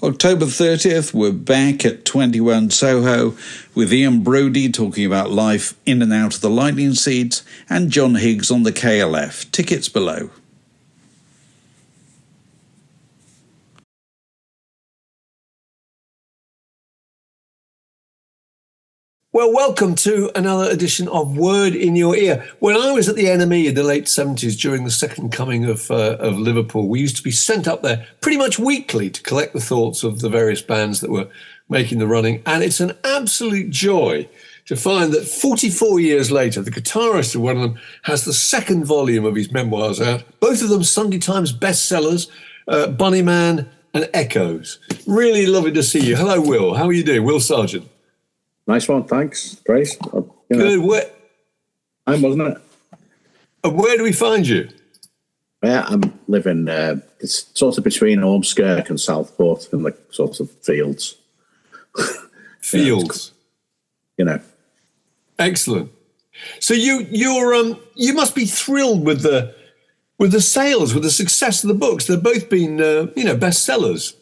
October 30th, we're back at 21 Soho with Ian Brodie talking about life in and out of the Lightning Seeds and John Higgs on the KLF. Tickets below. Well, welcome to another edition of Word in Your Ear. When I was at the NME in the late 70s during the second coming of Liverpool, we used to be sent up there pretty much weekly to collect the thoughts of the various bands that were making the running. And it's an absolute joy to find that 44 years later, the guitarist of one of them has the second volume of his memoirs out. Both of them Sunday Times bestsellers, Bunnyman and Echoes. Really lovely to see you. Hello, Will. How are you doing? Will Sargent. Nice one, thanks, Grace. Good. Time, wasn't it? Where do we find you? Yeah, I'm living it's sort of between Ormskirk and Southport in the sort of fields. Fields. You know. Excellent. So you must be thrilled with the sales, with the success of the books. They've both been bestsellers.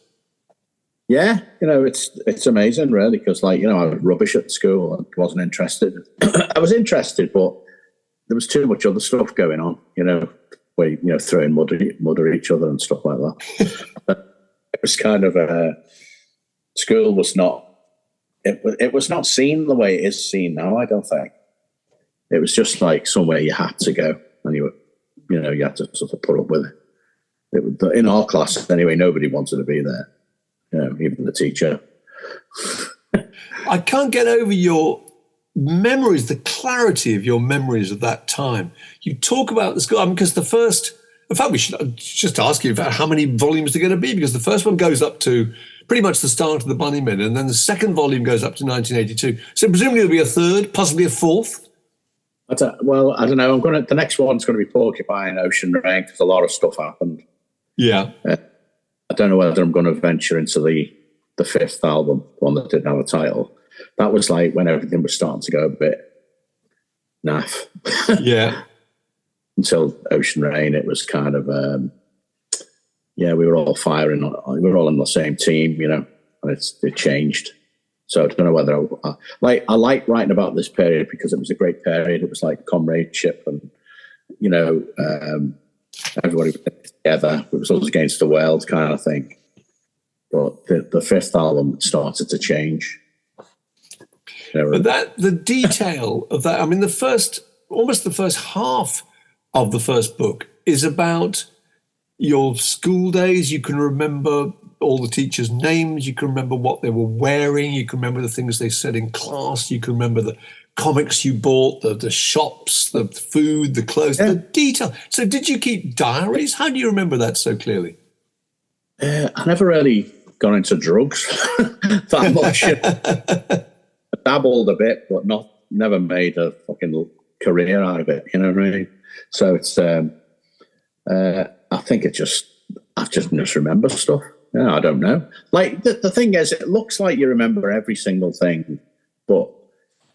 Yeah, it's amazing, really, because, I was rubbish at school and wasn't interested. I was interested, but there was too much other stuff going on, where, throwing mud at each other and stuff like that. It was kind of, school was not, it was not seen the way it is seen now, I don't think. It was just like somewhere you had to go, and you had to sort of put up with it. In our class, anyway, nobody wanted to be there. Even the teacher. I can't get over your memories, the clarity of your memories of that time. You talk about the school, because in fact, we should just ask you about how many volumes they're going to be, because the first one goes up to pretty much the start of the Bunnymen, and then the second volume goes up to 1982. So presumably there'll be a third, possibly a fourth. I don't know. The next one's going to be Porcupine, Ocean Rain, because a lot of stuff happened. Yeah. I don't know whether I'm going to venture into the fifth album, one that didn't have a title. That was like when everything was starting to go a bit naff. Yeah. Until Ocean Rain, it was kind of, we were all firing. We were all on the same team, and it changed. So I don't know whether I like writing about this period because it was a great period. It was like comradeship and, everybody was together. It was us against the world kind of thing. But the fifth album started to change. But the detail of that, almost the first half of the first book is about your school days. You can remember all the teachers' names. You can remember what they were wearing. You can remember the things they said in class. You can remember the comics you bought, the shops, the food, the clothes, the detail. So did you keep diaries? How do you remember that so clearly? I never really got into drugs that much. I dabbled a bit, but never made a fucking career out of it. You know what I mean? So it's, I think I just remember stuff. I don't know. Like the thing is, it looks like you remember every single thing, but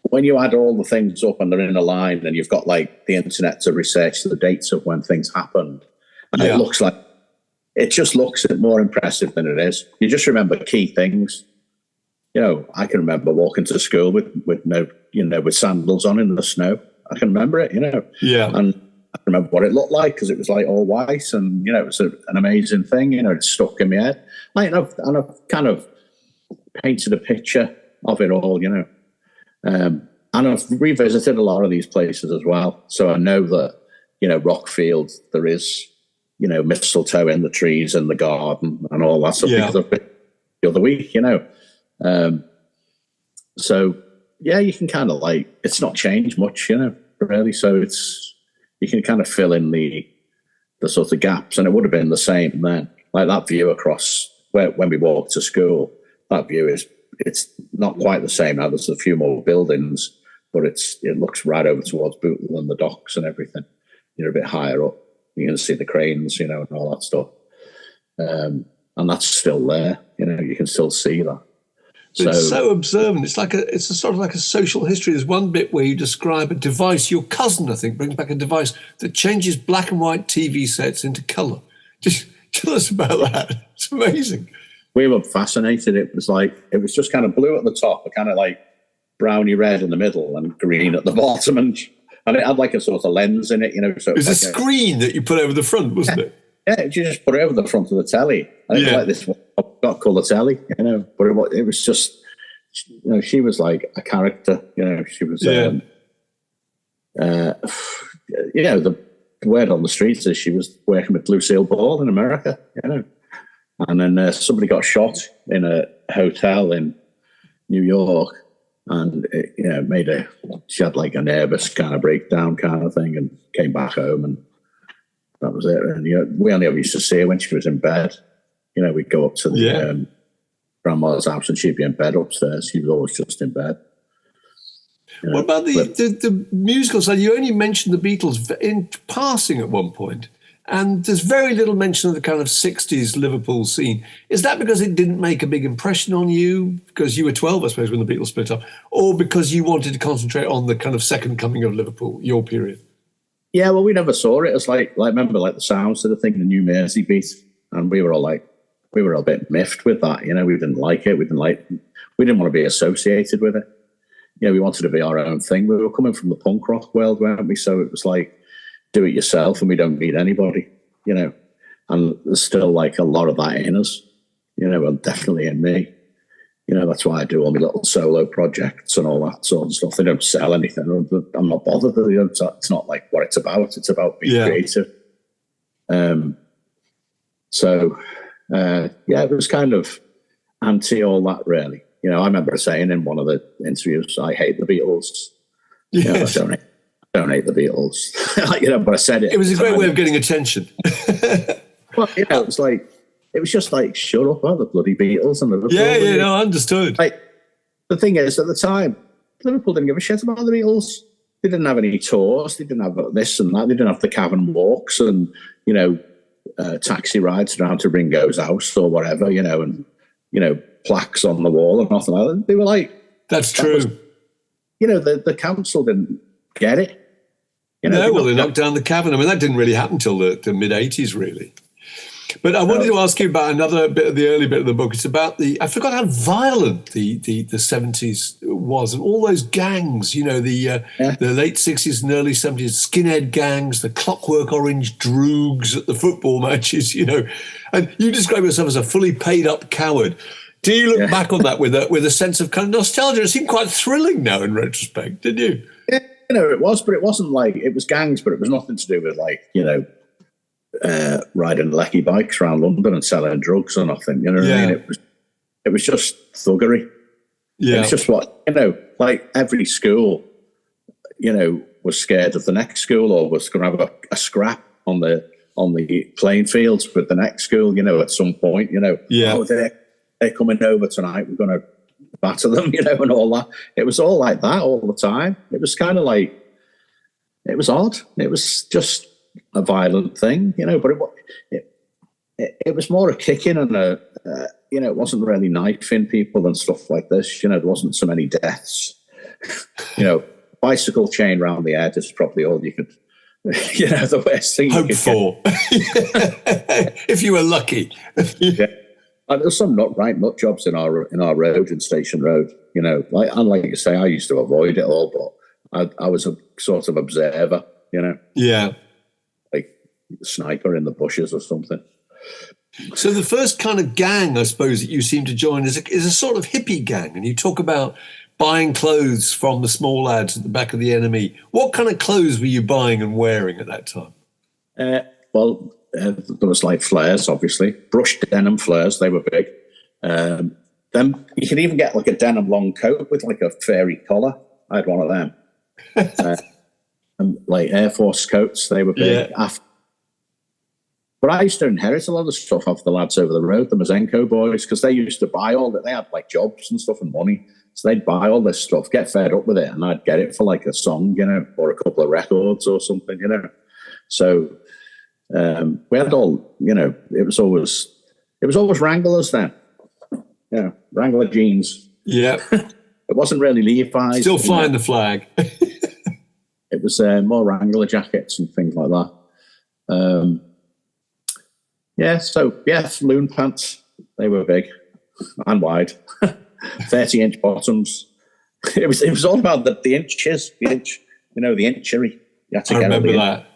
when you add all the things up and they're in a line and you've got like the internet to research the dates of when things happened, and it just looks more impressive than it is. You just remember key things. I can remember walking to school with sandals on in the snow. I can remember it, Yeah. And I remember what it looked like because it was like all white and, it was an amazing thing, it stuck in my head. And I've kind of painted a picture of it all, and I've revisited a lot of these places as well. So I know that, Rockfield, there is, mistletoe in the trees and the garden and all that stuff because of it the other week, So, you can kind of it's not changed much, really. So you can kind of fill in the sort of gaps, and it would have been the same then. Like that view across when we walked to school, that view it's not quite the same now. There's a few more buildings, but it looks right over towards Bootle and the docks and everything. You're a bit higher up. You can see the cranes, and all that stuff. And that's still there. You can still see that. It's so observant. It's a sort of like a social history. There's one bit where you describe a device. Your cousin, I think, brings back a device that changes black and white TV sets into colour. Just tell us about that. It's amazing. we were fascinated. It was just kind of blue at the top, kind of like browny red in the middle and green at the bottom. And it had like a sort of lens in it, So it was like a screen that you put over the front, wasn't it? Yeah, you just put it over the front of the telly. I think like this one, got colour telly, But it was just, she was like a character, She was, the word on the streets is she was working with Lucille Ball in America, And then somebody got shot in a hotel in New York, and she had like a nervous kind of breakdown kind of thing, and came back home, and that was it. And we only ever used to see her when she was in bed. We'd go up to the grandmother's house, and she'd be in bed upstairs. She was always just in bed. What about the musical side? You only mentioned the Beatles in passing at one point, and there's very little mention of the kind of 60s Liverpool scene. Is that because it didn't make a big impression on you, because you were 12, I suppose, when the Beatles split up, or because you wanted to concentrate on the kind of second coming of Liverpool, your period? Yeah, well, we never saw it as like remember like the sounds of the thing, the New Mersey beat, and we were a bit miffed with that. We didn't like it. We didn't want to be associated with it. We wanted to be our own thing. We were coming from the punk rock world, weren't we? So it was like, do it yourself, and we don't need anybody, And there's still like a lot of that in us, and definitely in me. That's why I do all my little solo projects and all that sort of stuff. They don't sell anything. I'm not bothered. It's not like what it's about. It's about being creative. It was kind of anti all that, really. I remember saying in one of the interviews, I hate the Beatles. Yes. I don't hate the Beatles. But I said it. It was a great way of getting attention. Well, it was just like, shut up, the bloody Beatles and Liverpool. I understood. Like, the thing is, at the time, Liverpool didn't give a shit about the Beatles. They didn't have any tours. They didn't have this and that. They didn't have the cavern walks and, taxi rides around to Ringo's house or whatever, and, plaques on the wall or nothing like that. They were like... That's true. The council didn't get it. They knocked down the cavern. I mean, that didn't really happen till the mid-'80s, really. But I wanted to ask you about another bit of the early bit of the book. It's about I forgot how violent the 70s was, and all those gangs, the late 60s and early 70s skinhead gangs, the Clockwork Orange droogs at the football matches, and you describe yourself as a fully paid up coward. Do you look back on that with a sense of kind of nostalgia? It seemed quite thrilling now in retrospect, did you? Yeah, it was, but it wasn't like, it was gangs, but it was nothing to do with like, riding lecky bikes around London and selling drugs or nothing. You know what I mean? It was just thuggery. Yeah. It was just what, like every school, was scared of the next school or was going to have a scrap on the playing fields with the next school, at some point, oh, they're coming over tonight, we're going to batter them, and all that. It was all like that all the time. It was kind of like, it was odd. It was just a violent thing, but it was more a kicking and it wasn't really knifing people and stuff like this. There wasn't so many deaths. Bicycle chain round the head is probably all you could, the worst thing hope for. If you were lucky. Yeah. There's some nut jobs in our road, in Station Road. Like you say, I used to avoid it all, but I was a sort of observer. Yeah. Like a sniper in the bushes or something. So the first kind of gang, I suppose, that you seem to join is a sort of hippie gang, and you talk about buying clothes from the small lads at the back of the enemy. What kind of clothes were you buying and wearing at that time? There was like flares, obviously. Brushed denim flares, they were big. Then you could even get like a denim long coat with like a fairy collar. I had one of them. And like Air Force coats, they were big. Yeah. But I used to inherit a lot of stuff off the lads over the road, the Mazenko boys, because they used to buy all that. They had like jobs and stuff and money. So they'd buy all this stuff, get fed up with it, and I'd get it for like a song, or a couple of records or something, So we had all, it was always Wranglers then. Yeah, Wrangler jeans. Yeah. It wasn't really Levi's. Still flying the flag. It was more Wrangler jackets and things like that. Loon pants, they were big. and wide, 30-inch bottoms. It was all about the inches, the inchery. You had to I get remember that.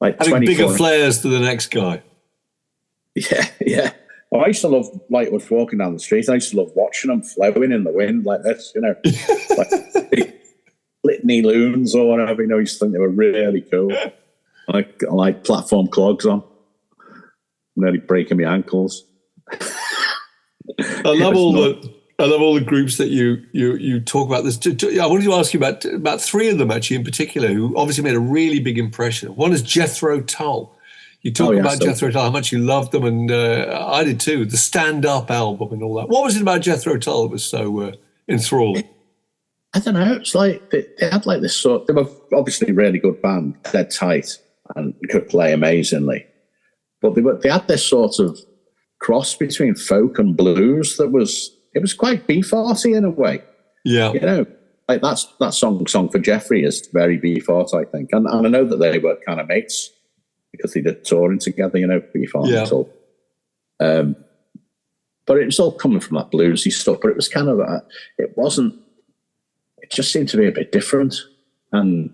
Like having 24. bigger flares to the next guy. Yeah. Well, I used to love, like, was walking down the street. I used to love watching them flowing in the wind like this, like big litany loons or whatever. I used to think they were really cool. I like platform clogs on, nearly breaking my ankles. I love all the groups that you talk about. I wanted to ask you about three of them actually in particular, who obviously made a really big impression. One is Jethro Tull. You talk about Jethro Tull, how much you loved them, and I did too. The Stand Up album and all that. What was it about Jethro Tull that was so enthralling? I don't know. It's like they had like this sort. They were obviously a really good band, dead tight, and could play amazingly. But they had this sort of cross between folk and blues that was quite B40 in a way. Yeah, like that song for Jeffrey is very B40, I think, and I know that they were kind of mates because they did touring together, B40 and but it was all coming from that bluesy stuff. But it was kind of it wasn't. It just seemed to be a bit different, and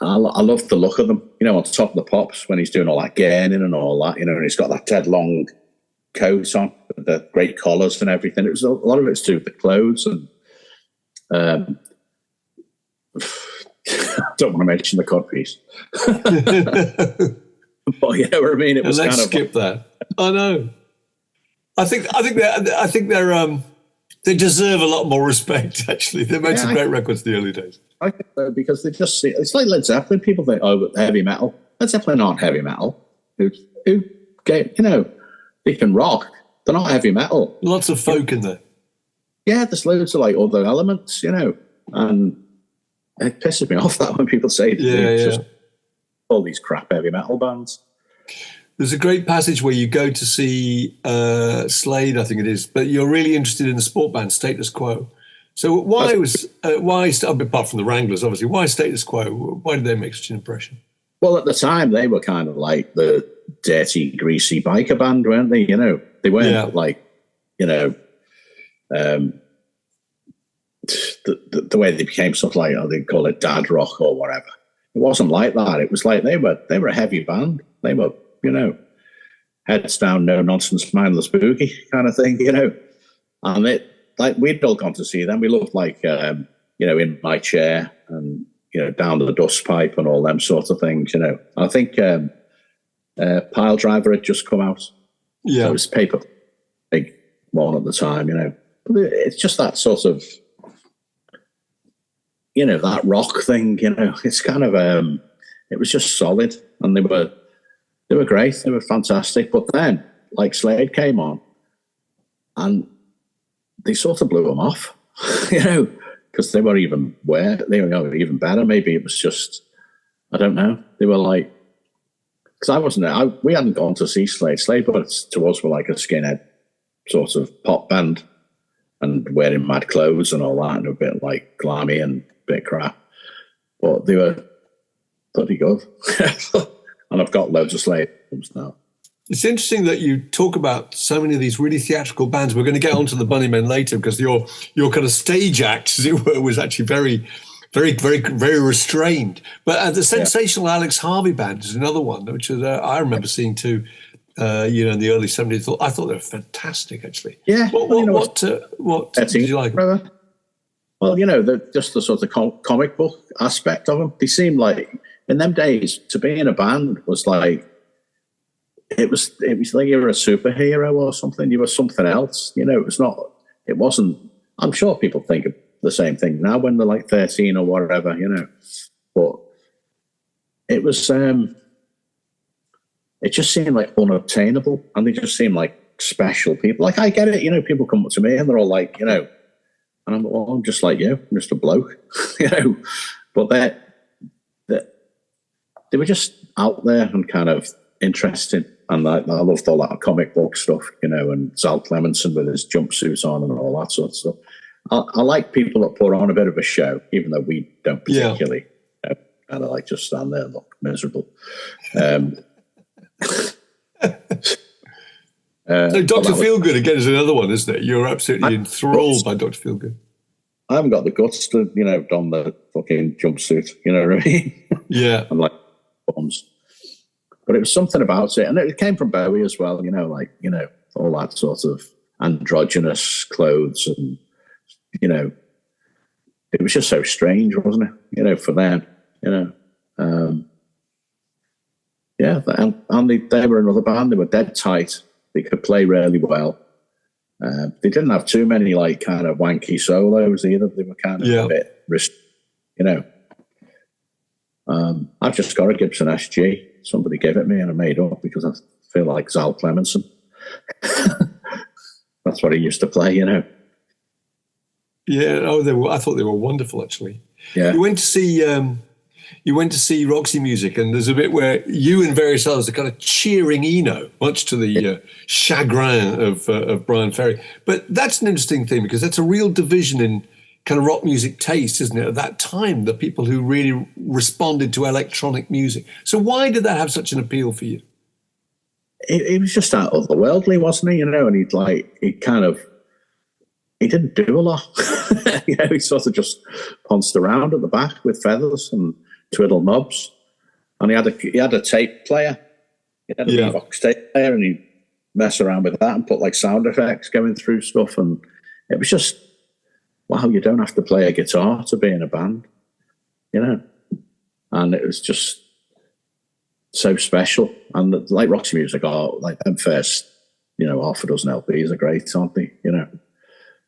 I loved the look of them. On top of the Pops when he's doing all that gaining and all that. And he's got that dead long coat on with the great collars and everything. It was a lot of it's to do with the clothes and. I don't want to mention the codpiece. But you know what I mean? Let's kind of skip that. I know. I think they're they deserve a lot more respect. Actually, they made some great records in the early days. I think so, because they just see it's like Led Zeppelin. People think, heavy metal. Led Zeppelin aren't heavy metal. Who get they can rock. They're not heavy metal. Lots of folk in there. Yeah, there's loads of like other elements, and it pisses me off that when people say just all these crap heavy metal bands. There's a great passage where you go to see Slade, I think it is, but you're really interested in the sport band Status Quo. So why apart from the Wranglers, obviously, why Status Quo? Why did they make such an impression? Well, at the time, they were kind of like the dirty, greasy biker band, weren't they? They weren't like, the way they became sort of like, they call it dad rock or whatever. It wasn't like that. It was like they were a heavy band. They were, heads down, no nonsense, mindless boogie kind of thing, And it, like, we'd all gone to see them. We loved like, In My Chair and, Down to the Dust Pipe and all them sorts of things, I think Pile Driver had just come out. Yeah. So it was Paper, big one at the time, But it's just that sort of, that rock thing, it's kind of, it was just solid, and they were great. They were fantastic. But then, like, Slade came on and they sort of blew them off, because they were even even better. Maybe it was just, I don't know. They were like, because we hadn't gone to see Slade. Slade, but to us, were like a skinhead sort of pop band and wearing mad clothes and all that, and a bit like glammy and a bit crap. But they were bloody good. And I've got loads of Slade albums now. It's interesting that you talk about so many of these really theatrical bands. We're going to get onto the Bunnymen later, because your kind of stage act, as it were, was actually very, very, very, very restrained. But the Sensational Alex Harvey Band is another one, which I remember seeing too. In the early 70s. I thought they were fantastic, actually. Yeah. What did you like? Well, just the sort of comic book aspect of them. They seemed like, in them days, to be in a band was like, it was like you were a superhero or something. You were something else. It wasn't, I'm sure people think of the same thing now when they're like 13 or whatever, but it was, it just seemed like unobtainable, and they just seemed like special people. Like, I get it, people come up to me and they're all like, and I'm like, well, I'm just like you, I'm just a bloke, But they were just out there and kind of interesting, and I loved all that comic book stuff, and Zal Clemenson with his jumpsuit on and all that sort of stuff. I like people that put on a bit of a show, even though we don't particularly. Kind of like just stand there and look miserable. So Dr. Feelgood again is another one, isn't it? You're absolutely enthralled by Dr. Feelgood. I haven't got the guts to, don the fucking jumpsuit. You know what I mean? Yeah. I'm like bombs. But it was something about it, and it came from Bowie as well. All that sort of androgynous clothes, and it was just so strange, wasn't it? For them, yeah. And they were another band. They were dead tight. They could play really well. They didn't have too many kind of wanky solos either. They were kind of a bit, I've just got a Gibson SG. Somebody gave it me and I made up because I feel like Zal Clemenson. That's what he used to play, Yeah, I thought they were wonderful, actually. Yeah. You went to see Roxy Music, and there's a bit where you and various others are kind of cheering Eno, much to the chagrin of Brian Ferry. But that's an interesting thing, because that's a real division in kind of rock music taste, isn't it? At that time, the people who really responded to electronic music. So why did that have such an appeal for you? He was just that otherworldly, wasn't he? And he didn't do a lot. He sort of just pounced around at the back with feathers and twiddle knobs. And he had a tape player. He had a box tape player, and he'd mess around with that and put sound effects going through stuff. And it was just, wow, you don't have to play a guitar to be in a band, And it was just so special. And Roxy Music are them first, half a dozen LPs are great, aren't they?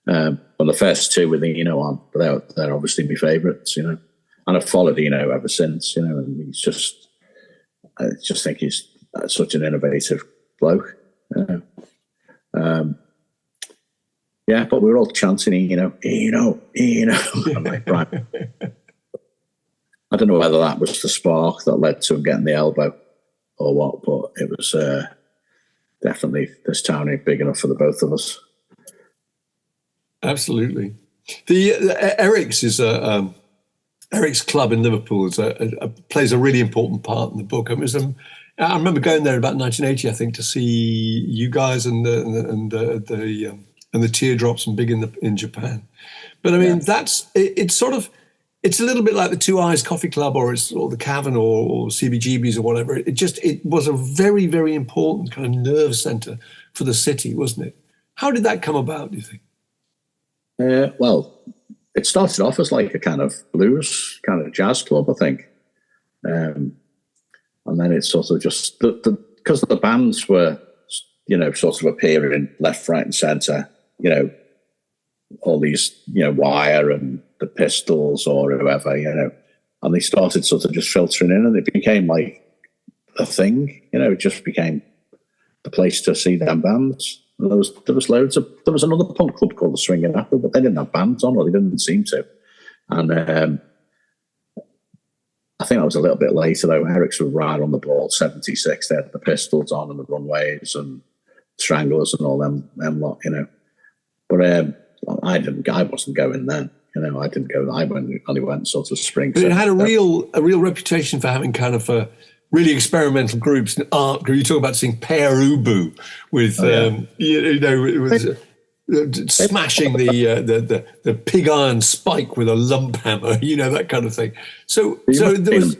And the first two with Eno on, they're obviously my favourites, And I've followed Eno ever since, and I just think he's such an innovative bloke. Yeah, but we were all chanting, Eno. I'm like, right. I don't know whether that was the spark that led to him getting the elbow or what, but it was definitely, this town ain't big enough for the both of us. Absolutely. The Eric's is Eric's club in Liverpool plays a really important part in the book. I remember going there in about 1980, I think, to see you guys and the Teardrops and big in Japan. But I mean, it's a little bit like the Two Eyes Coffee Club or the Cavern or CBGB's or whatever. It was a very, very important kind of nerve center for the city, wasn't it? How did that come about, do you think? Well, it started off as a kind of blues, kind of jazz club, I think. And then it sort of just, because the bands were, sort of appearing left, right and centre, all these, Wire and the Pistols or whoever, and they started sort of just filtering in, and it became a thing, it just became the place to see them bands. And there was another punk club called the Swinging Apple, but they didn't have bands on, or they didn't seem to. And I think that was a little bit later though. Eric's were right on the ball, 76. They had the Pistols on and the Runways and Stranglers and all them lot, But I wasn't going then. I didn't go. I only went sort of spring. But it had a real reputation for having kind of really experimental groups and art groups. You talk about seeing Pere Ubu with smashing the pig iron spike with a lump hammer, that kind of thing. So there was.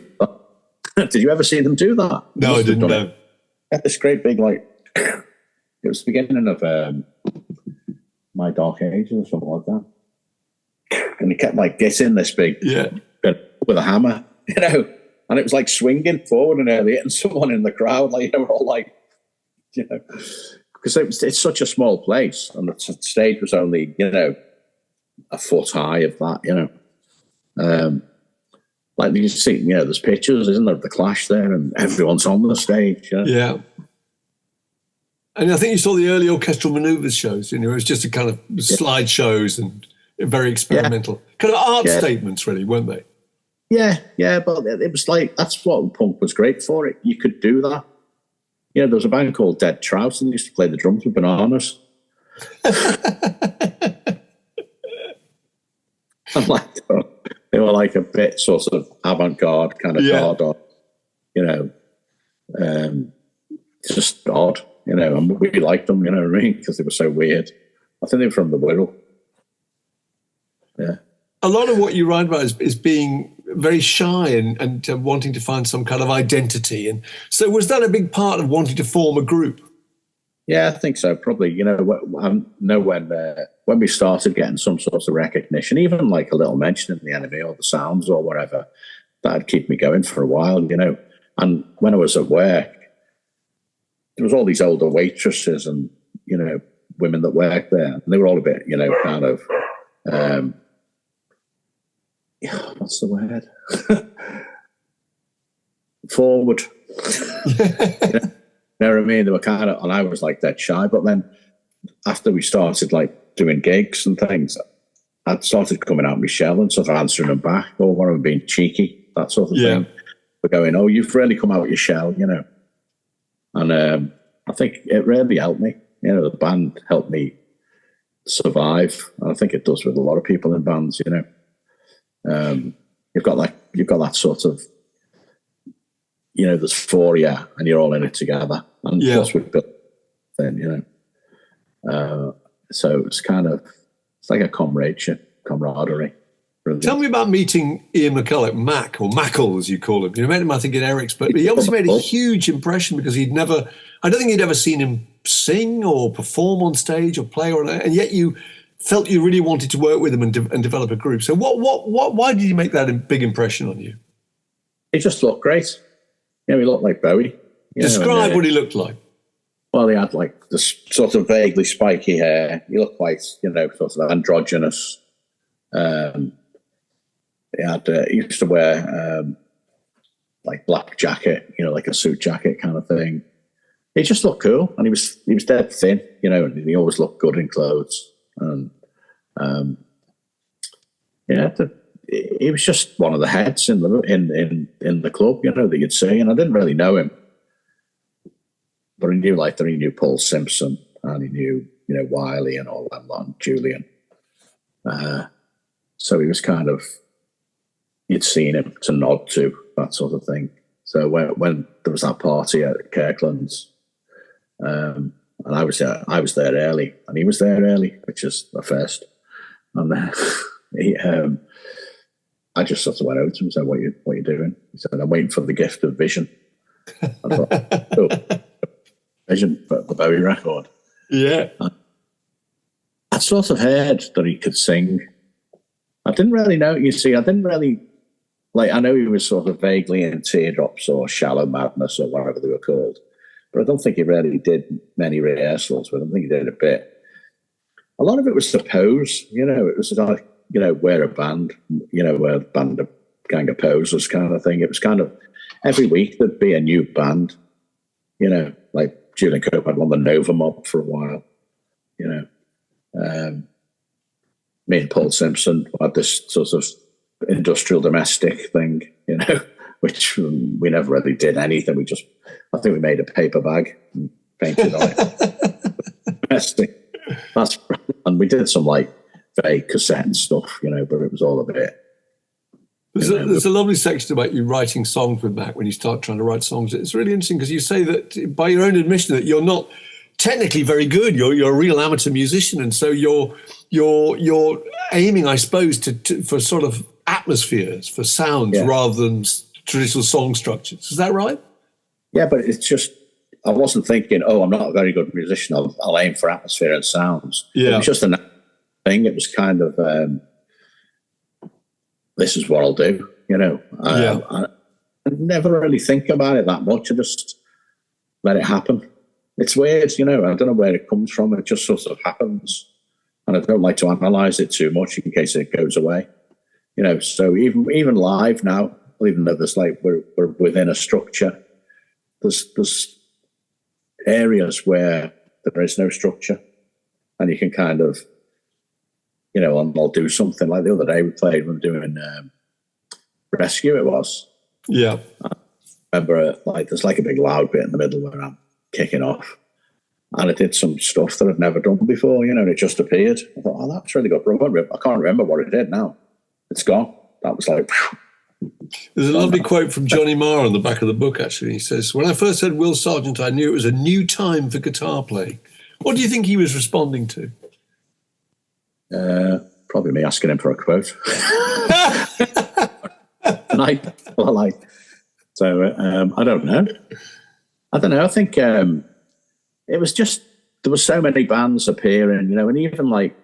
Did you ever see them do that? No, I didn't know. Had this great big it was the beginning of My Dark Ages or something like that. And he kept getting this big with a hammer, and it was swinging forward and early hitting someone in the crowd, we're all because it's such a small place, and the stage was only a foot high of that, you see, there's pictures, isn't there, of the Clash there, and everyone's on the stage. Yeah. And I think you saw the early orchestral manoeuvres shows. It was just a kind of slide shows and very experimental, kind of art statements, really, weren't they? Yeah, but it was that's what punk was great for. It you could do that. There was a band called Dead Trout, and they used to play the drums with bananas. And they were a bit sort of avant-garde kind of hard on, just odd. you know, and we liked them, you know what I mean, because they were so weird. I think they were from the Wirral. Yeah. A lot of what you write about is being very shy and wanting to find some kind of identity. And so was that a big part of wanting to form a group? Yeah, I think so. Probably, you know, I know when we started getting some sort of recognition, even like a little mention in the enemy or the sounds or whatever, that'd keep me going for a while, you know. And when I was at work, there was all these older waitresses and, you know, women that worked there. And they were all a bit, you know, kind of, what's the word? Forward. You know what I mean? They were kind of, and I was like dead shy. But then after we started like doing gigs and things, I started coming out with Michelle and sort of answering them back, or one of them being cheeky, that sort of thing. We're going, oh, you've really come out with your shell, you know. And I think it really helped me. You know, the band helped me survive. And I think it does with a lot of people in bands, you know. You've got that sort of, you know, there's four of you and you're all in it together. And plus we've built then, you know. So it's kind of, it's like a camaraderie. Brilliant. Tell me about meeting Ian McCulloch, Mack, or Mackle as you call him. You met him, I think, in Eric's, but he obviously made a huge impression because I don't think he'd ever seen him sing or perform on stage or play, and yet you felt you really wanted to work with him and develop a group. So why did he make that big impression on you? He just looked great. You know, he looked like Bowie. Describe what he looked like. Well, he had like this sort of vaguely spiky hair. He looked quite, you know, sort of androgynous. He used to wear like black jacket, you know, like a suit jacket kind of thing. He just looked cool, and he was dead thin, you know, and he always looked good in clothes. And he was just one of the heads in the club, you know, that you'd see. And I didn't really know him, but I knew he knew Paul Simpson, and he knew, you know, Wiley and all that lot, and Julian. So he was kind of, you'd seen him to nod to, that sort of thing. So when there was that party at Kirkland's, and I was there early, and he was there early, which is a first. And then I just sort of went over to him and said, "What are you doing?" He said, "I'm waiting for the gift of vision." I thought, "Oh, vision for the Bowie record." Yeah. I sort of heard that he could sing. I didn't really know. You see, I didn't really. I know he was sort of vaguely in Teardrops or Shallow Madness or whatever they were called, but I don't think he really did many rehearsals with them. I think he did a bit. A lot of it was the pose, you know, it was like, you know, we're a band, you know, we're a band of gang of posers kind of thing. It was kind of, every week there'd be a new band, you know, like Julian Cope had won the Nova Mob for a while, you know. Me and Paul Simpson had this sort of industrial domestic thing, you know, which we never really did anything. I think we made a paper bag and painted on it. Domestic. And we did some like fake cassette and stuff, you know, but it was all a bit. There's a lovely section about you writing songs with Mac when you start trying to write songs. It's really interesting because you say that, by your own admission, that you're not technically very good. You're a real amateur musician, and so you're aiming, I suppose, for sort of atmospheres, for sounds, rather than traditional song structures. Is that right? Yeah, but it's just, I wasn't thinking, oh, I'm not a very good musician, I'll aim for atmosphere and sounds. Yeah. It was just a thing. It was kind of, this is what I'll do, you know. I never really think about it that much. I just let it happen. It's weird, you know. I don't know where it comes from. It just sort of happens. And I don't like to analyse it too much in case it goes away. You know, so even live now, even though there's we're within a structure, there's areas where there is no structure, and you can kind of, you know, and I'll do something like the other day we were doing Rescue. It was, yeah. I remember there's like a big loud bit in the middle where I'm kicking off, and I did some stuff that I'd never done before, you know, and it just appeared. I thought, oh, that's really good. I can't remember what it did now. It's gone. That was like, There's a lovely quote from Johnny Marr on the back of the book, actually. He says, "When I first heard Will Sargent, I knew it was a new time for guitar playing." What do you think he was responding to? Probably me asking him for a quote. I don't know. I think it was just, there were so many bands appearing, and even like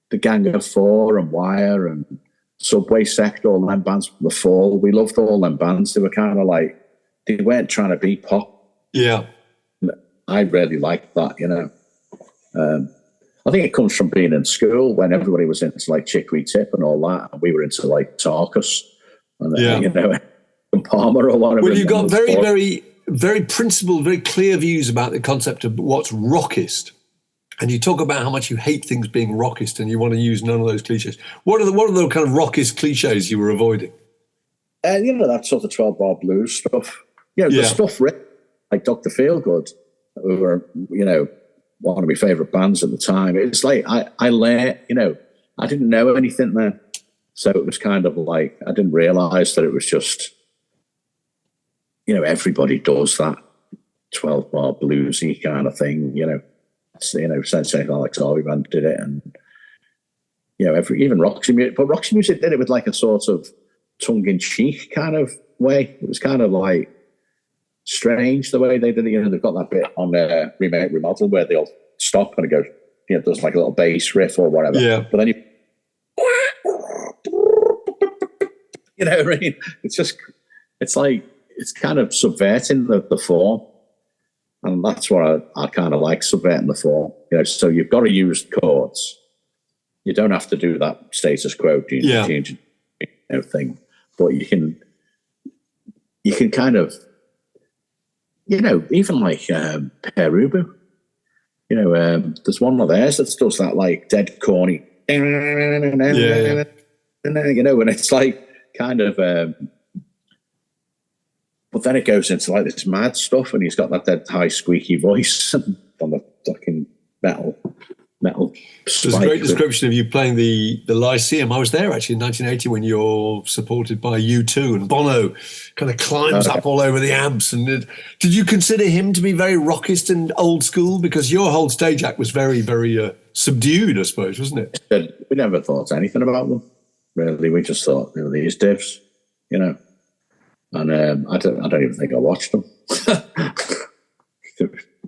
the Gang of Four and Wire and Subway Sect, all them bands, The Fall. We loved all them bands. They were kind of like, they weren't trying to be pop. Yeah. I really liked that, I think it comes from being in school when everybody was into like Chicory Tip and all that, and we were into like Tarkus and and Palmer or whatever. Well, you've got very, very, very principled, very clear views about the concept of what's rockist. And you talk about how much you hate things being rockist and you want to use none of those cliches. What are the kind of rockist cliches you were avoiding? That sort of 12-bar blues stuff. The stuff written like Dr. Feelgood, who were, one of my favourite bands at the time. It's like I learned, I didn't know anything then. So it was kind of like, I didn't realise that it was just, everybody does that 12-bar bluesy kind of thing, Sensational Alex Harvey Band did it, and even Roxy music. But Roxy music did it with like a sort of tongue-in-cheek kind of way. It was kind of like strange the way they did it. They've got that bit on their Remake Remodel where they'll stop and it goes, does like a little bass riff or whatever. Yeah. But then I mean? It's like, it's kind of subverting the form. And that's what I kind of like, subverting the form. So you've got to use chords. You don't have to do that status quo change thing. But you can kind of, even like Pere, there's one of theirs that does that like dead corny, and it's like kind of, but then it goes into like this mad stuff, and he's got that dead high squeaky voice on the fucking metal. There's a great description of you playing the Lyceum. I was there actually in 1980 when you're supported by U2 and Bono kind of climbs up all over the amps. And did you consider him to be very rockist and old school? Because your whole stage act was very, very subdued, I suppose, wasn't it? We never thought anything about them, really. We just thought, these divs, And I don't even think I watched them.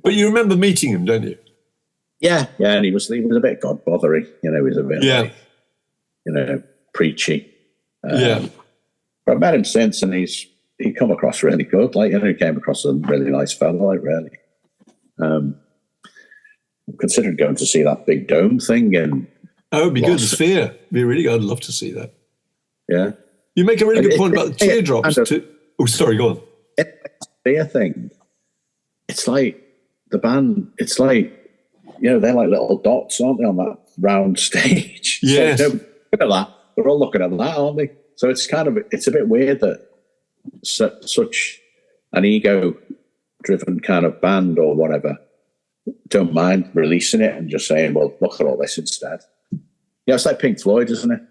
But you remember meeting him, don't you? Yeah, and he was a bit godbothery, he was a bit like, preachy. But I've met him since, and he come across really good. Like, he came across a really nice fellow, like, really. I'm considering going to see that big dome thing in. Oh, it'd be good. The Sphere. It'd be really good. I'd love to see that. Yeah. You make a really good point about the Teardrops. Oh, sorry, go on. The Sphere thing. It's like the band. It's like, they're like little dots, aren't they, on that round stage? Yes. So, look at that. They're all looking at that, aren't they? So it's a bit weird that such an ego-driven kind of band or whatever don't mind releasing it and just saying, well, look at all this instead. It's like Pink Floyd, isn't it?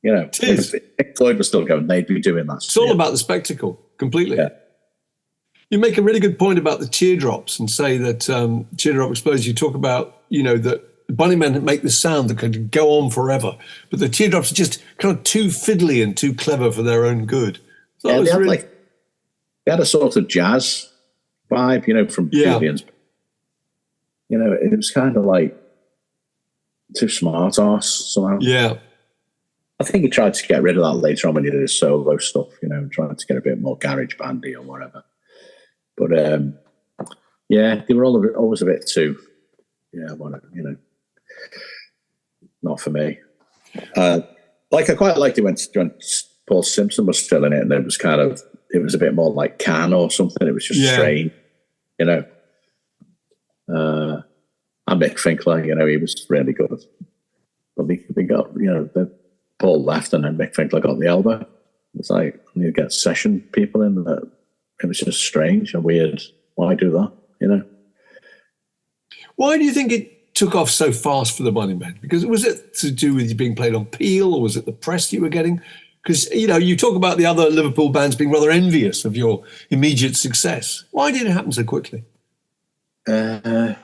If Pink Floyd was still going, they'd be doing that. It's all about the spectacle, completely. Yeah. You make a really good point about the Teardrops and say that Teardrop Explodes, you talk about, that Bunnymen make this sound that could go on forever, but the Teardrops are just kind of too fiddly and too clever for their own good. So they had a sort of jazz vibe, from Julian's. It was kind of like too smart arse somehow. Yeah. I think he tried to get rid of that later on when he did his solo stuff, trying to get a bit more garage bandy or whatever. But they were always a bit too, not for me. I quite liked it when Paul Simpson was still in it, and it was a bit more like Can or something. It was just strange, And Mick Finkler, he was really good. But they got, Paul left, and then Mick Finkler got the elbow. It's like you get session people in that. It was just strange and weird. Why do that? Why do you think it took off so fast for the Bunnymen? Because was it to do with you being played on Peel, or was it the press you were getting? Because, you talk about the other Liverpool bands being rather envious of your immediate success. Why did it happen so quickly? I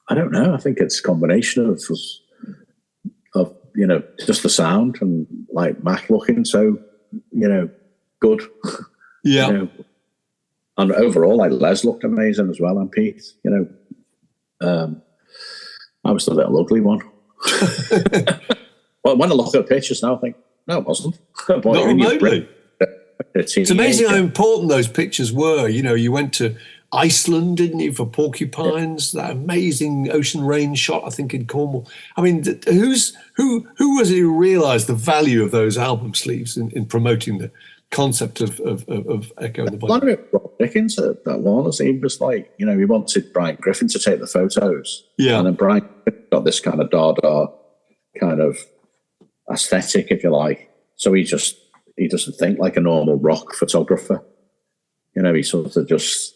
don't know. I think it's a combination of just the sound and like Mac looking so, good. Yeah. And overall, like Les looked amazing as well, and Pete, I was the little ugly one. Well, when I look at pictures now, I think, no, it wasn't. Not remotely. It's amazing how important those pictures were. You went to Iceland, didn't you, for Porcupines? That amazing ocean rain shot, I think, in Cornwall. I mean, who was it who realised the value of those album sleeves in promoting the concept of Echo the Bunnymen? A lot of it, Rob Dickens, that one, he was like, he wanted Brian Griffin to take the photos. Yeah. And then Brian got this kind of Dada kind of aesthetic, if you like. So he doesn't think like a normal rock photographer. He sort of just,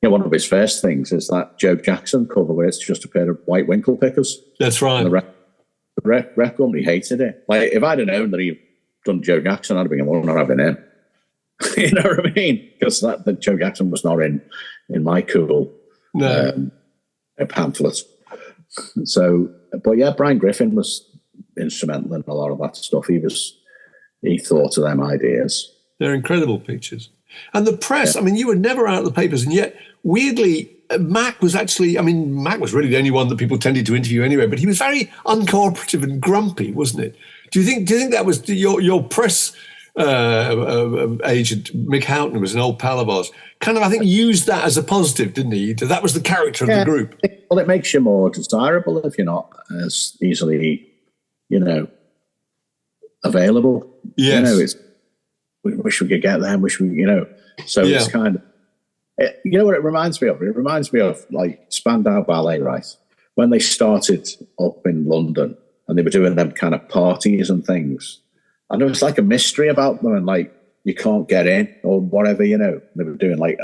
one of his first things is that Joe Jackson cover where it's just a pair of white winkle pickers. That's right. And the rep company hated it. Like, if I'd have known that he'd done Joe Jackson, I'd have been, well, not having him. You know what I mean? Because that Joe Jackson was not in my cool pamphlet. So, but yeah, Brian Griffin was instrumental in a lot of that stuff. He thought of them ideas. They're incredible pictures. And the press, I mean, you were never out of the papers, and yet, weirdly, Mac was really the only one that people tended to interview anyway, but he was very uncooperative and grumpy, wasn't it? Do you think that was your press agent, Mick Houghton, was an old pal of ours, kind of, I think, used that as a positive, didn't he? That was the character of the group. Well, it makes you more desirable if you're not as easily, available. Yes. We wish we could get there, So it's kind of, what it reminds me of? It reminds me of like Spandau Ballet, right? When they started up in London and they were doing them kind of parties and things. And there was like a mystery about them, and like you can't get in or whatever, They were doing like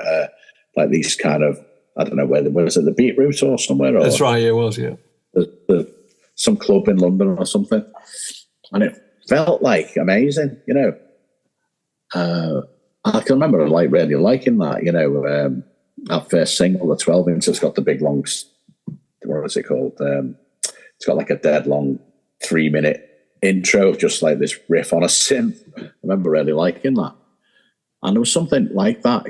these kind of, I don't know where was it, the Beetroot or somewhere? That's right, it was, yeah. Some club in London or something, and it felt like amazing, I can remember like really liking that, our first single, the 12-inch, has got the big long, what is it called? It's got like a dead long 3-minute intro, just like this riff on a synth. I remember really liking that. And there was something like that,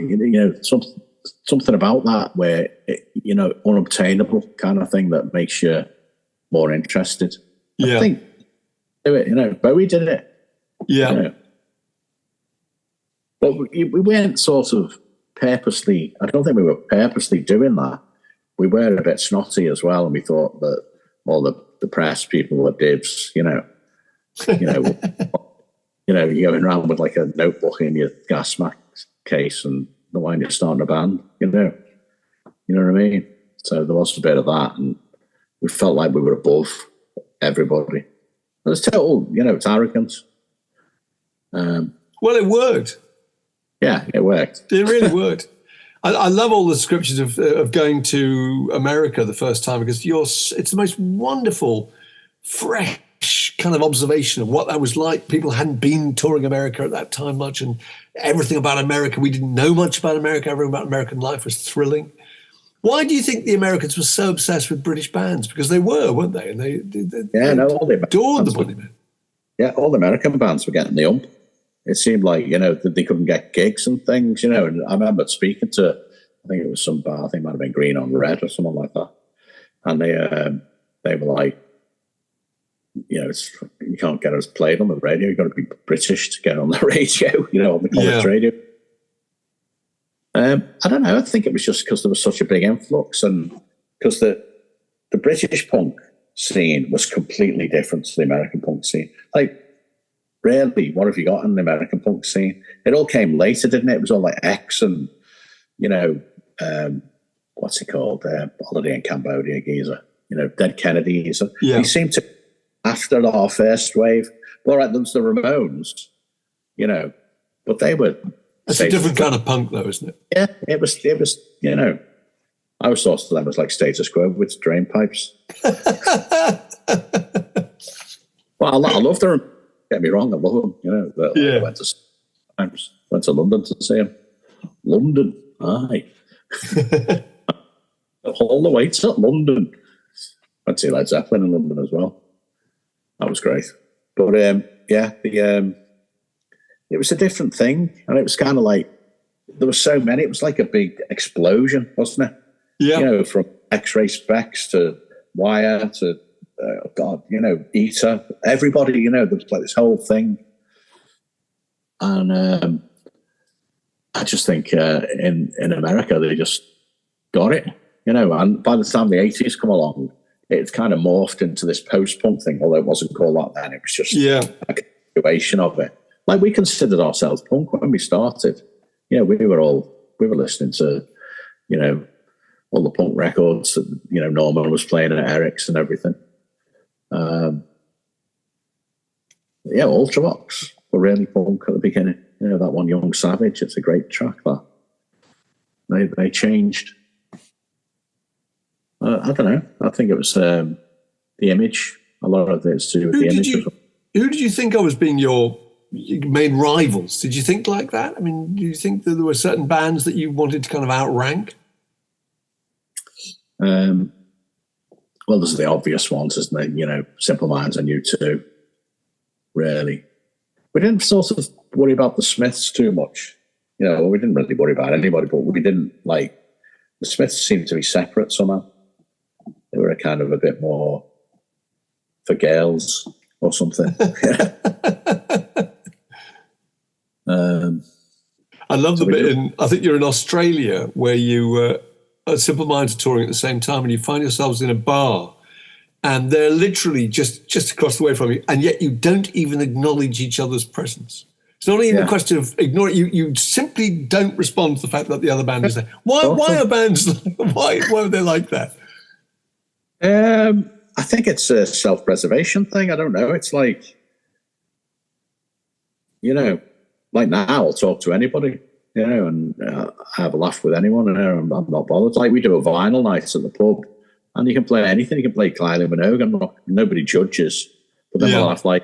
something about that where, unobtainable kind of thing that makes you more interested. Yeah. I think, do it, Bowie did it. Yeah. But we weren't sort of purposely, I don't think we were purposely doing that. We were a bit snotty as well, and we thought that all the press people were dibs, you're going around with like a notebook in your gas mask case and the wine you're starting a band, you know what I mean? So there was a bit of that, and we felt like we were above everybody. It was total, it's arrogance. Well, it worked. Yeah, it worked. It really worked. I love all the descriptions of going to America the first time, because it's the most wonderful, fresh kind of observation of what that was like. People hadn't been touring America at that time much, and everything about America, we didn't know much about America. Everything about American life was thrilling. Why do you think the Americans were so obsessed with British bands? Because they were, weren't they? And they all the adored the Bunnymen. Yeah, all the American bands were getting the ump. It seemed like, that they couldn't get gigs and things, and I remember speaking to, I think it was some bar, I think it might have been Green on Red or something like that. And they were like, you can't get us played on the radio. You've got to be British to get on the radio, on the college radio. I don't know. I think it was just because there was such a big influx, and because the British punk scene was completely different to the American punk scene. Like, really, what have you got in the American punk scene? It all came later, didn't it? It was all like X and, what's it called? Holiday in Cambodia geezer, Dead Kennedys. Yeah. They seemed to, after our first wave, all right, there was the Ramones, but they were... It's a different kind of punk, though, isn't it? Yeah, it was. I was thought of them as like Status Quo with drain pipes. Well, I love the get me wrong, I love them. You know, Yeah. I went to London to see him. London, aye. All the way to London. I'd see Led Zeppelin in London as well. That was great. But it was a different thing, and it was kind of like there were so many. It was like a big explosion, wasn't it? Yeah. You know, from X-ray specs to Wire to Eater. Everybody, you know, there was like this whole thing, and I just think in America they just got it, you know. And by the time the 80s come along, it's kind of morphed into this post-punk thing, although it wasn't called that then. It was just a continuation of it. Like, we considered ourselves punk when we started. You know, we were listening to, you know, all the punk records that, you know, Norman was playing at Eric's and everything. Ultravox were really punk at the beginning. You know, that one, Young Savage, it's a great track, that. They changed. I don't know. I think it was the image. A lot of it's to do with the image. Who did you think of as being your main rivals? Did you think like that? I mean, do you think that there were certain bands that you wanted to kind of outrank? Well, there's the obvious ones, isn't there? You know, Simple Minds and U2. Really. We didn't sort of worry about the Smiths too much. You know, we didn't really worry about anybody, but we didn't like... The Smiths seemed to be separate somehow. They were a kind of a bit more for girls or something. I love the bit I think you're in Australia, where you Simple Minds are touring at the same time, and you find yourselves in a bar, and they're literally just across the way from you, and yet you don't even acknowledge each other's presence. It's not even a question of ignoring. You simply don't respond to the fact that the other band is there. Why are bands? Why are they like that? I think it's a self-preservation thing. I don't know. It's like, you know, like now I'll talk to anybody, you know, and have a laugh with anyone, and I'm not bothered. Like, we do a vinyl night at the pub, and you can play anything. You can play Kylie Minogue, and nobody judges. But then we'll have, like,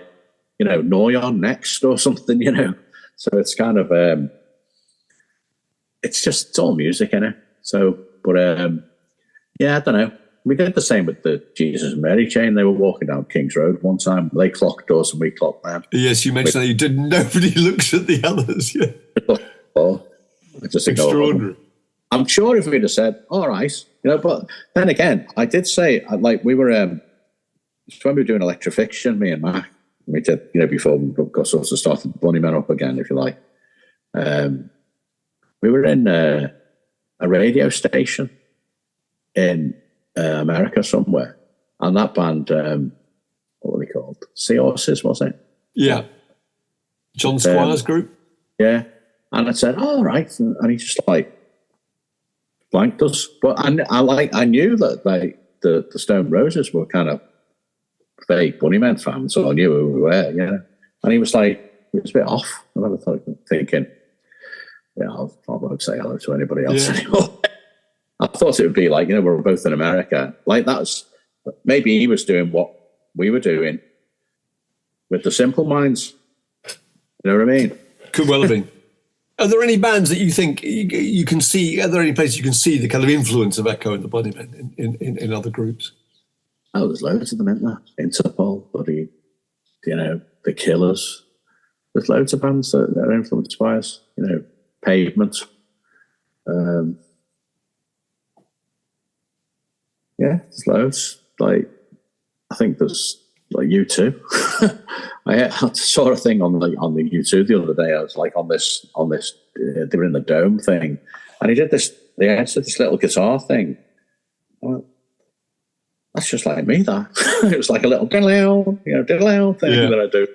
you know, Noyon next or something, you know. So it's kind of, it's all music, innit? So, but I don't know. We did the same with the Jesus and Mary chain. They were walking down King's Road one time. They clocked us and we clocked them. Yes, you mentioned that you did. Nobody looks at the others. Yeah. Just extraordinary. I'm sure if we'd have said, all right, you know, but then again, I did say, like, we were, when we were doing Electrification, me and Mac, we did, you know, before we got sort of started Bunnyman up again, if you like. We were in a radio station in America somewhere, and that band, what were they called? Seahorses, was it? Yeah. John Squire's group? Yeah. And I said, all right. And he just, like, blanked us. But I knew that the Stone Roses were kind of fake Bunnymen fans, so I knew who we were, you know. And he was like, he was a bit off. I never thinking, I won't say hello to anybody else anymore. I thought it would be like, you know, we're both in America. Like, maybe he was doing what we were doing with the Simple Minds. You know what I mean? Could well have been. Are there any bands that you think you can see? Are there any places you can see the kind of influence of Echo and the Bunnymen in other groups? Oh, there's loads of them, isn't there? Interpol, Buddy, you know, The Killers. There's loads of bands that are influenced by us. You know, Pavement. There's loads. Like, I think there's like U2. I saw a thing on the U2 the other day. I was like on this they were in the Dome thing, and he did this. They had this little guitar thing. I went, that's just like me. That it was like a little diddle thing that I do.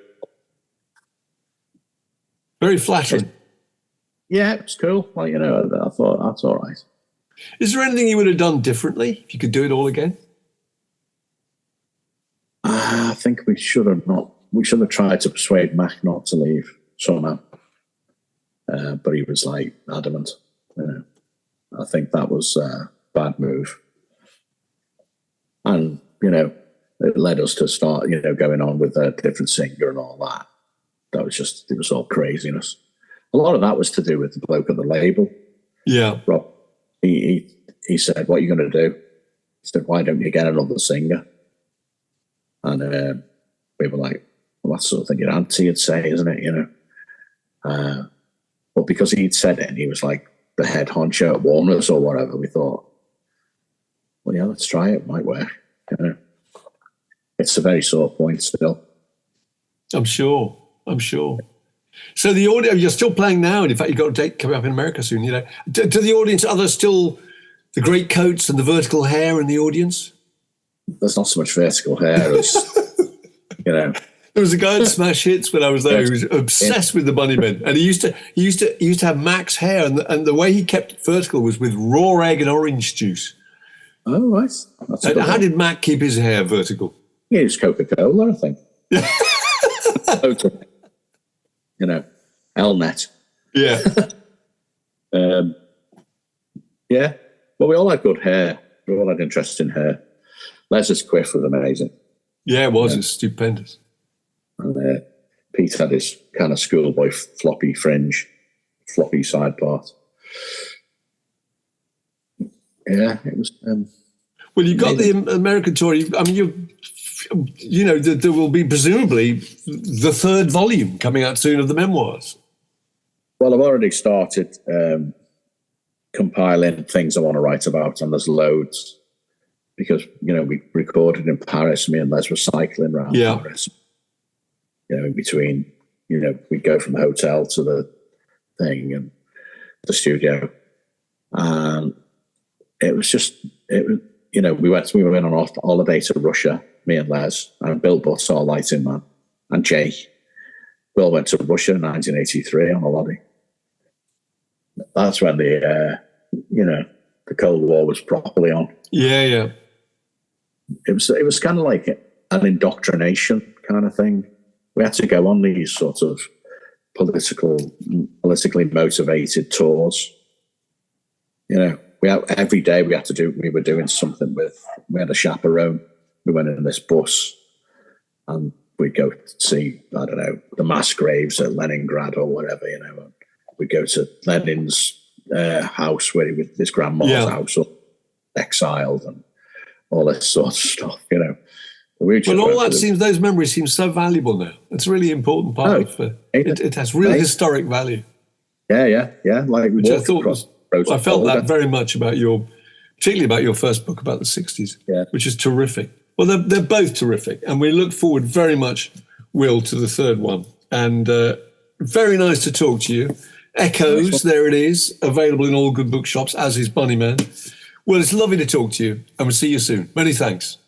Very flattering. Yeah, it's cool. Like, you know, I thought that's all right. Is there anything you would have done differently if you could do it all again? I think we should have not. We should have tried to persuade Mac not to leave somehow, but he was like adamant. You know, I think that was a bad move, and you know, it led us to start, you know, going on with a different singer and all that. it was all craziness. A lot of that was to do with the bloke at the label. Yeah. Rob, he said, "What are you going to do?" He said, "Why don't you get another singer?" And we were like, "Well, that's something your auntie would say, isn't it?" You know. But because he'd said it and he was like the head honcho at Warner's or whatever, we thought, well, yeah, let's try it. It might work. You know. It's a very sore point still. I'm sure. So the audience, you're still playing now, and in fact, you've got a date coming up in America soon. You know, to the audience, are there still the great coats and the vertical hair in the audience? There's not so much vertical hair as, you know. There was a guy at Smash Hits when I was there who was obsessed with the Bunnymen, and he used to have Mac's hair, and the way he kept it vertical was with raw egg and orange juice. Oh, right. How did Mac keep his hair vertical? He used Coca-Cola, I think. You know, Elnet. Yeah. Yeah. Well, we all had good hair. We all had interesting hair. Les's quiff was amazing. Yeah, it was. Yeah. It's stupendous. And Pete had his kind of schoolboy floppy fringe, floppy side part. Yeah, it was. Well, you got the American tour. You know, there will be presumably the third volume coming out soon of the memoirs. Well, I've already started compiling things I want to write about, and there's loads because, you know, we recorded in Paris. Me and Les were cycling around Paris. You know, in between, you know, we'd go from the hotel to the thing and the studio, and it was just, you know, we went on a holiday to Russia, me and Les, and Bill Butts, our lighting man, and Jake. We all went to Russia in 1983 on holiday. That's when the Cold War was properly on. Yeah. It was kind of like an indoctrination kind of thing. We had to go on these sort of politically motivated tours. You know, every day we were doing something we had a chaperone. We went in this bus and we'd go see, I don't know, the mass graves at Leningrad or whatever, you know. We'd go to Lenin's house where his grandma's house, or exiled and all this sort of stuff, you know. Those memories seem so valuable now. It's a really important part of it. It has real historic value. Yeah. Like, which I thought I felt that very much particularly about your first book about the 60s, which is terrific. Well, they're both terrific, and we look forward very much, Will, to the third one. And very nice to talk to you. Echoes, there it is, available in all good bookshops, as is Bunnyman. Well, it's lovely to talk to you, and we'll see you soon. Many thanks.